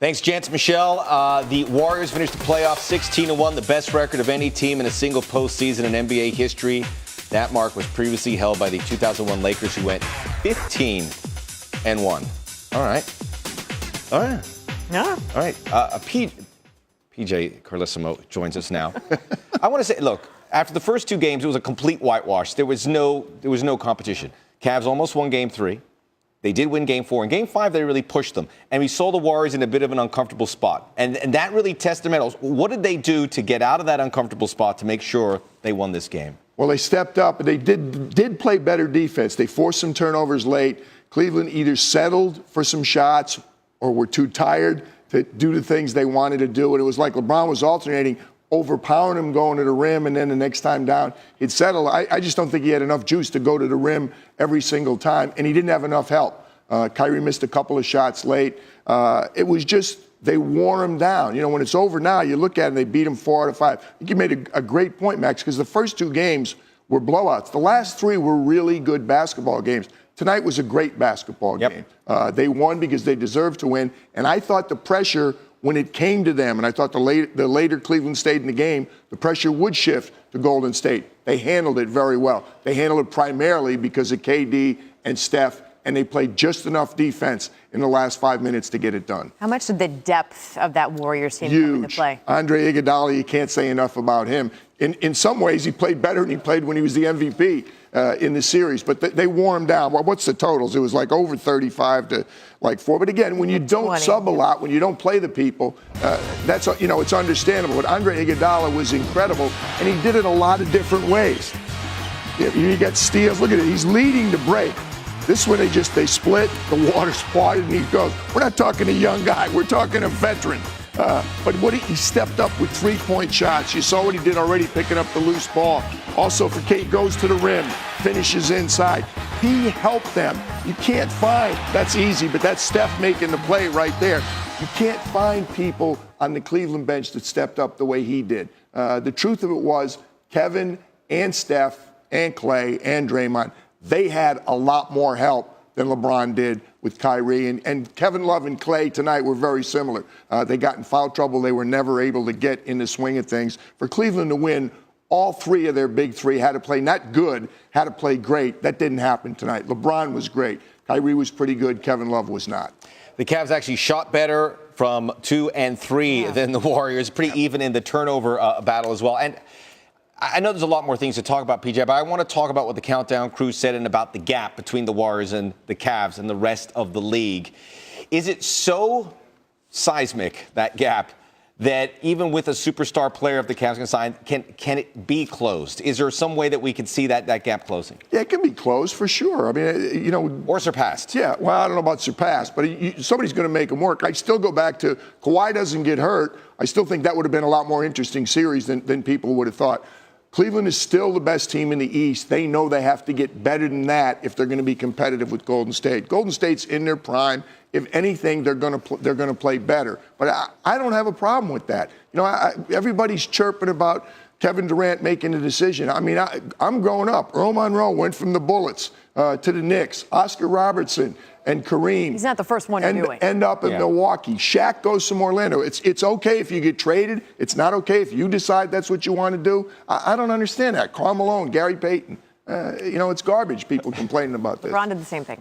Thanks, Jance Michelle. The Warriors finished the playoffs 16-1, the best record of any team in a single postseason in NBA history. That mark was previously held by the 2001 Lakers, who went 15-1. All right. Yeah. All right. PJ Carlissimo joins us now. I want to say, look, after the first two games, it was a complete whitewash. There was no competition. Cavs almost won Game 3. They did win Game 4. In Game 5, they really pushed them. And we saw the Warriors in a bit of an uncomfortable spot. And that really tested them. What did they do to get out of that uncomfortable spot to make sure they won this game? Well, they stepped up, and they did play better defense. They forced some turnovers late. Cleveland either settled for some shots or were too tired to do the things they wanted to do. And it was like LeBron was alternating, overpowering him going to the rim, and then the next time down, he'd settle. I just don't think he had enough juice to go to the rim every single time, and he didn't have enough help. Kyrie missed a couple of shots late. It was just they wore him down. You know, when it's over now, you look at it and they beat him 4 out of 5. I think you made a great point, Max, because the first two games were blowouts. The last three were really good basketball games. Tonight was a great basketball game. They won because they deserved to win, and I thought the pressure when it came to them, and I thought the later Cleveland stayed in the game, the pressure would shift to Golden State. They handled it very well. They handled it primarily because of KD and Steph, and they played just enough defense in the last 5 minutes to get it done. How much did the depth of that Warriors team come into play? Andre Iguodala, you can't say enough about him. In some ways, he played better than he played when he was the MVP in the series, but they wore him down. Well, what's the totals? It was like over 35 to like 4. But again, when you don't 20. sub a lot, when you don't play the people, that's, you know, it's understandable. But Andre Iguodala was incredible, and he did it a lot of different ways. You get steals. Look at it. He's leading the break. This one, they split, the water's parted, and he goes. We're not talking a young guy. We're talking a veteran. But he stepped up with three-point shots. You saw what he did already, picking up the loose ball. Also, for Kate, goes to the rim, finishes inside. He helped them. You can't find, that's easy, but that's Steph making the play right there. You can't find people on the Cleveland bench that stepped up the way he did. The truth of it was, Kevin and Steph and Klay and Draymond, they had a lot more help than LeBron did with Kyrie. And Kevin Love and Klay tonight were very similar. They got in foul trouble. They were never able to get in the swing of things. For Cleveland to win, all three of their big three had to play not good, had to play great. That didn't happen tonight. LeBron was great. Kyrie was pretty good. Kevin Love was not. The Cavs actually shot better from 2 and 3 than the Warriors. Pretty even in the turnover battle as well. And I know there's a lot more things to talk about, PJ, but I want to talk about what the Countdown crew said and about the gap between the Warriors and the Cavs and the rest of the league. Is it so seismic, that gap, that even with a superstar player of the Cavs can sign, can it be closed? Is there some way that we can see that gap closing? Yeah, it can be closed for sure. I mean, you know. Or surpassed. Yeah, well, I don't know about surpassed, but somebody's going to make them work. I still go back to Kawhi doesn't get hurt. I still think that would have been a lot more interesting series than people would have thought. Cleveland is still the best team in the East. They know they have to get better than that if they're going to be competitive with Golden State. Golden State's in their prime. If anything, they're going to play better. But I don't have a problem with that. You know, everybody's chirping about Kevin Durant making a decision. I mean, I'm growing up. Earl Monroe went from the Bullets to the Knicks. Oscar Robertson and Kareem. He's not the first one to do it. End up in Milwaukee. Shaq goes from Orlando. It's okay if you get traded. It's not okay if you decide that's what you want to do. I don't understand that. Karl Malone, Gary Payton. You know, it's garbage, people complaining about this. LeBron did the same thing.